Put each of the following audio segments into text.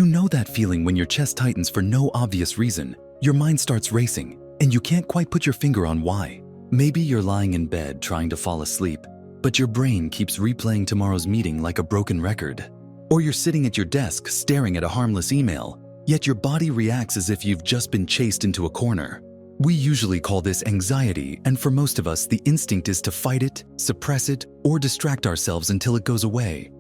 You know that feeling when your chest tightens for no obvious reason, your mind starts racing, and you can't quite put your finger on why. Maybe you're lying in bed trying to fall asleep, but your brain keeps replaying tomorrow's meeting like a broken record. Or you're sitting at your desk staring at a harmless email, yet your body reacts as if you've just been chased into a corner. We usually call this anxiety, and for most of us, the instinct is to fight it, suppress it, or distract ourselves until it goes away.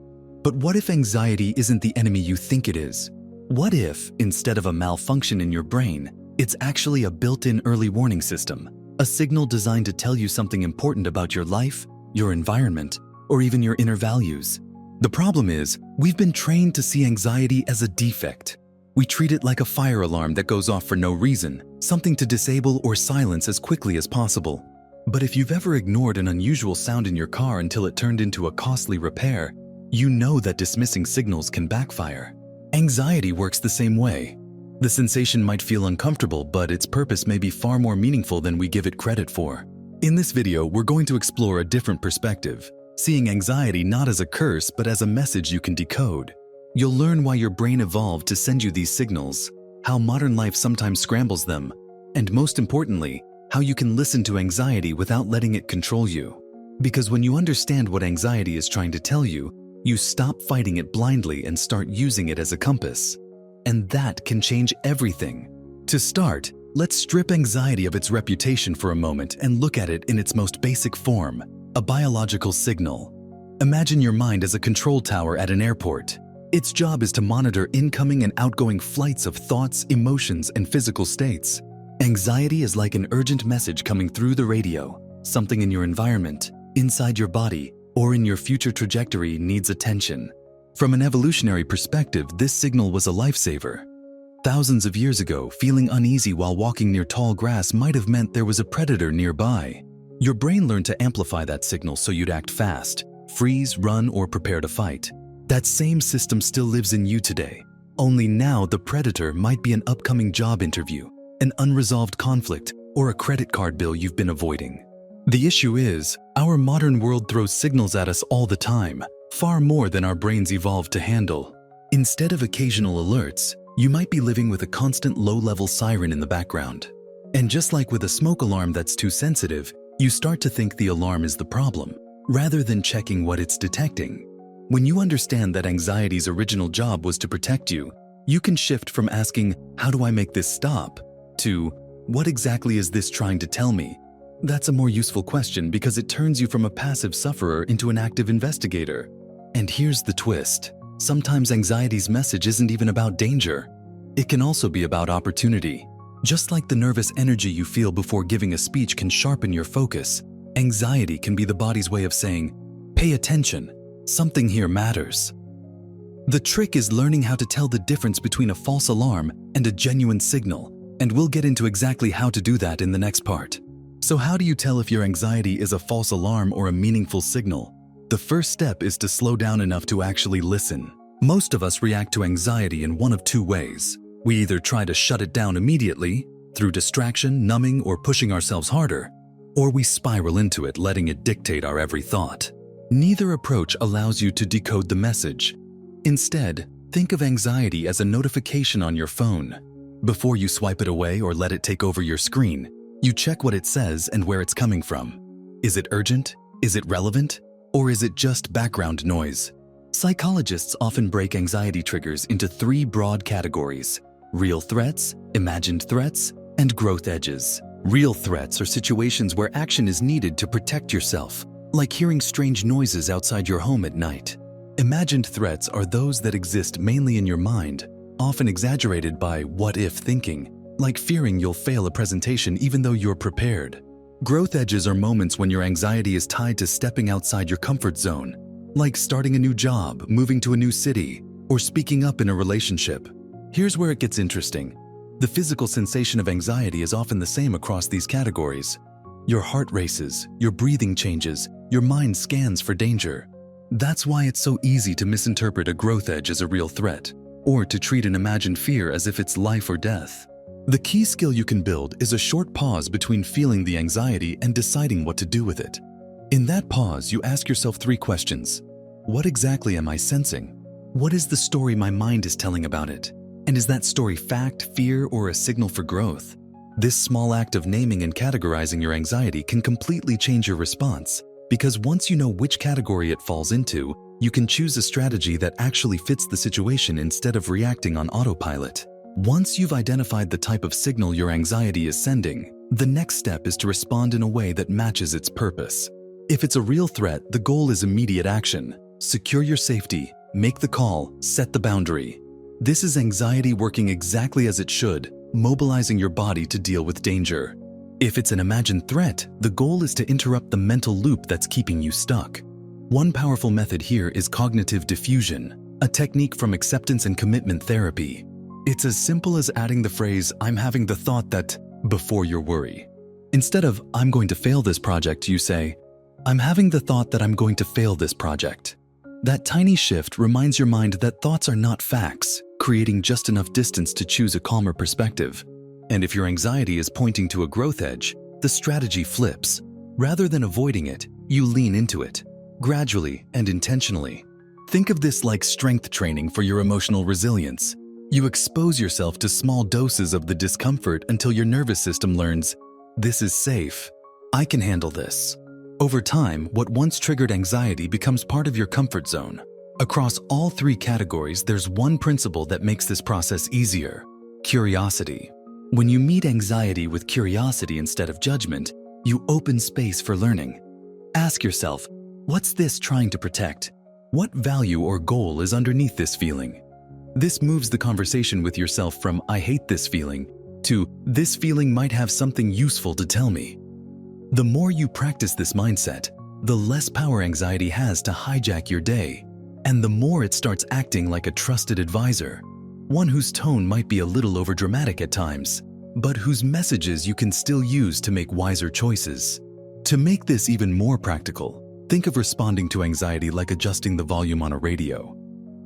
But what if anxiety isn't the enemy you think it is? What if, instead of a malfunction in your brain, it's actually a built-in early warning system, a signal designed to tell you something important about your life, your environment, or even your inner values? The problem is, we've been trained to see anxiety as a defect. We treat it like a fire alarm that goes off for no reason, something to disable or silence as quickly as possible. But if you've ever ignored an unusual sound in your car until it turned into a costly repair, you know that dismissing signals can backfire. Anxiety works the same way. The sensation might feel uncomfortable, but its purpose may be far more meaningful than we give it credit for. In this video, we're going to explore a different perspective, seeing anxiety not as a curse, but as a message you can decode. You'll learn why your brain evolved to send you these signals, how modern life sometimes scrambles them, and most importantly, how you can listen to anxiety without letting it control you. Because when you understand what anxiety is trying to tell you, you stop fighting it blindly and start using it as a compass. And that can change everything. To start, let's strip anxiety of its reputation for a moment and look at it in its most basic form, a biological signal. Imagine your mind as a control tower at an airport. Its job is to monitor incoming and outgoing flights of thoughts, emotions, and physical states. Anxiety is like an urgent message coming through the radio. Something in your environment, inside your body, or in your future trajectory needs attention. From an evolutionary perspective, this signal was a lifesaver. Thousands of years ago, feeling uneasy while walking near tall grass might have meant there was a predator nearby. Your brain learned to amplify that signal so you'd act fast, freeze, run, or prepare to fight. That same system still lives in you today. Only now the predator might be an upcoming job interview, an unresolved conflict, or a credit card bill you've been avoiding. The issue is, our modern world throws signals at us all the time, far more than our brains evolved to handle. Instead of occasional alerts, you might be living with a constant low-level siren in the background. And just like with a smoke alarm that's too sensitive, you start to think the alarm is the problem, rather than checking what it's detecting. When you understand that anxiety's original job was to protect you, you can shift from asking, "How do I make this stop?" to, "What exactly is this trying to tell me?" That's a more useful question because it turns you from a passive sufferer into an active investigator. And here's the twist. Sometimes anxiety's message isn't even about danger. It can also be about opportunity. Just like the nervous energy you feel before giving a speech can sharpen your focus, anxiety can be the body's way of saying, "Pay attention, something here matters." The trick is learning how to tell the difference between a false alarm and a genuine signal, and we'll get into exactly how to do that in the next part. So how do you tell if your anxiety is a false alarm or a meaningful signal? The first step is to slow down enough to actually listen. Most of us react to anxiety in one of two ways. We either try to shut it down immediately, through distraction, numbing, or pushing ourselves harder, or we spiral into it, letting it dictate our every thought. Neither approach allows you to decode the message. Instead, think of anxiety as a notification on your phone. Before you swipe it away or let it take over your screen, you check what it says and where it's coming from. Is it urgent? Is it relevant? Or is it just background noise? Psychologists often break anxiety triggers into three broad categories: real threats, imagined threats, and growth edges. Real threats are situations where action is needed to protect yourself, like hearing strange noises outside your home at night. Imagined threats are those that exist mainly in your mind, often exaggerated by what-if thinking, like fearing you'll fail a presentation even though you're prepared. Growth edges are moments when your anxiety is tied to stepping outside your comfort zone, like starting a new job, moving to a new city, or speaking up in a relationship. Here's where it gets interesting. The physical sensation of anxiety is often the same across these categories. Your heart races, your breathing changes, your mind scans for danger. That's why it's so easy to misinterpret a growth edge as a real threat, or to treat an imagined fear as if it's life or death. The key skill you can build is a short pause between feeling the anxiety and deciding what to do with it. In that pause, you ask yourself three questions. What exactly am I sensing? What is the story my mind is telling about it? And is that story fact, fear, or a signal for growth? This small act of naming and categorizing your anxiety can completely change your response, because once you know which category it falls into, you can choose a strategy that actually fits the situation instead of reacting on autopilot. Once you've identified the type of signal your anxiety is sending, the next step is to respond in a way that matches its purpose. If it's a real threat, the goal is immediate action. Secure your safety, make the call, set the boundary. This is anxiety working exactly as it should, mobilizing your body to deal with danger. If it's an imagined threat, the goal is to interrupt the mental loop that's keeping you stuck. One powerful method here is cognitive diffusion, a technique from acceptance and commitment therapy. It's as simple as adding the phrase, "I'm having the thought that," before your worry. Instead of, "I'm going to fail this project," you say, "I'm having the thought that I'm going to fail this project." That tiny shift reminds your mind that thoughts are not facts, creating just enough distance to choose a calmer perspective. And if your anxiety is pointing to a growth edge, the strategy flips. Rather than avoiding it, you lean into it, gradually and intentionally. Think of this like strength training for your emotional resilience. You expose yourself to small doses of the discomfort until your nervous system learns, "This is safe. I can handle this." Over time, what once triggered anxiety becomes part of your comfort zone. Across all three categories, there's one principle that makes this process easier: curiosity. When you meet anxiety with curiosity instead of judgment, you open space for learning. Ask yourself, what's this trying to protect? What value or goal is underneath this feeling? This moves the conversation with yourself from "I hate this feeling" to "This feeling might have something useful to tell me." The more you practice this mindset, the less power anxiety has to hijack your day, and the more it starts acting like a trusted advisor, one whose tone might be a little overdramatic at times, but whose messages you can still use to make wiser choices. To make this even more practical, think of responding to anxiety like adjusting the volume on a radio.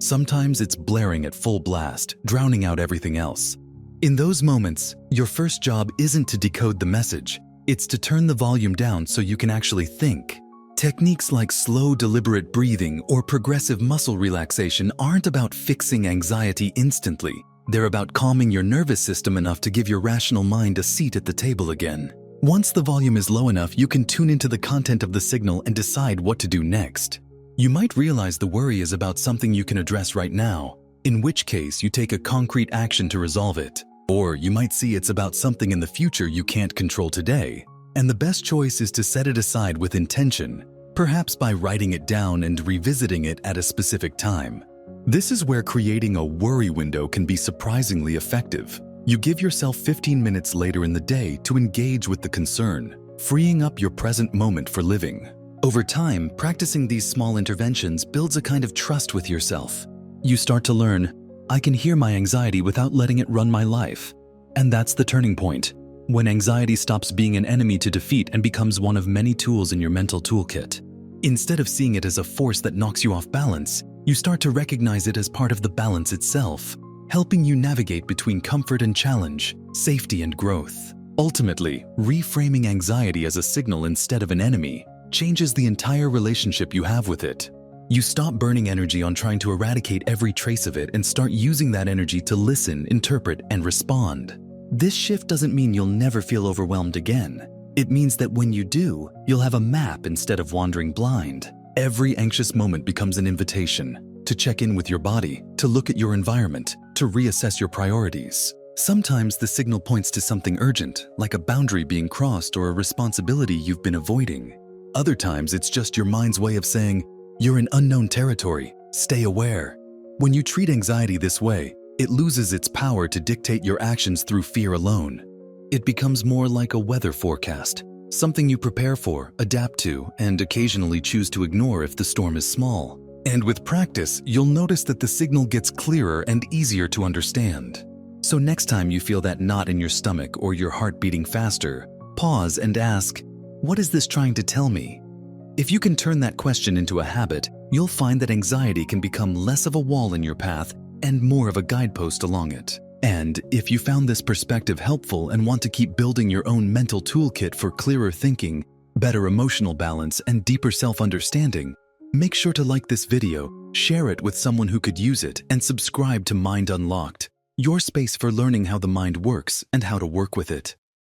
Sometimes it's blaring at full blast, drowning out everything else. In those moments, your first job isn't to decode the message, it's to turn the volume down so you can actually think. Techniques like slow, deliberate breathing or progressive muscle relaxation aren't about fixing anxiety instantly. They're about calming your nervous system enough to give your rational mind a seat at the table again. Once the volume is low enough, you can tune into the content of the signal and decide what to do next. You might realize the worry is about something you can address right now, in which case you take a concrete action to resolve it. Or you might see it's about something in the future you can't control today, and the best choice is to set it aside with intention, perhaps by writing it down and revisiting it at a specific time. This is where creating a worry window can be surprisingly effective. You give yourself 15 minutes later in the day to engage with the concern, freeing up your present moment for living. Over time, practicing these small interventions builds a kind of trust with yourself. You start to learn, "I can hear my anxiety without letting it run my life." And that's the turning point, when anxiety stops being an enemy to defeat and becomes one of many tools in your mental toolkit. Instead of seeing it as a force that knocks you off balance, you start to recognize it as part of the balance itself, helping you navigate between comfort and challenge, safety and growth. Ultimately, reframing anxiety as a signal instead of an enemy changes the entire relationship you have with it. You stop burning energy on trying to eradicate every trace of it and start using that energy to listen, interpret, and respond. This shift doesn't mean you'll never feel overwhelmed again. It means that when you do, you'll have a map instead of wandering blind. Every anxious moment becomes an invitation to check in with your body, to look at your environment, to reassess your priorities. Sometimes the signal points to something urgent, like a boundary being crossed or a responsibility you've been avoiding. Other times it's just your mind's way of saying, "You're in unknown territory, stay aware." When you treat anxiety this way, it loses its power to dictate your actions through fear alone. It becomes more like a weather forecast, something you prepare for, adapt to, and occasionally choose to ignore if the storm is small. And with practice, you'll notice that the signal gets clearer and easier to understand. So next time you feel that knot in your stomach or your heart beating faster, pause and ask, "What is this trying to tell me?" If you can turn that question into a habit, you'll find that anxiety can become less of a wall in your path and more of a guidepost along it. And if you found this perspective helpful and want to keep building your own mental toolkit for clearer thinking, better emotional balance, and deeper self-understanding, make sure to like this video, Share it with someone who could use it and subscribe to Mind Unlocked, your space for learning how the mind works and how to work with it.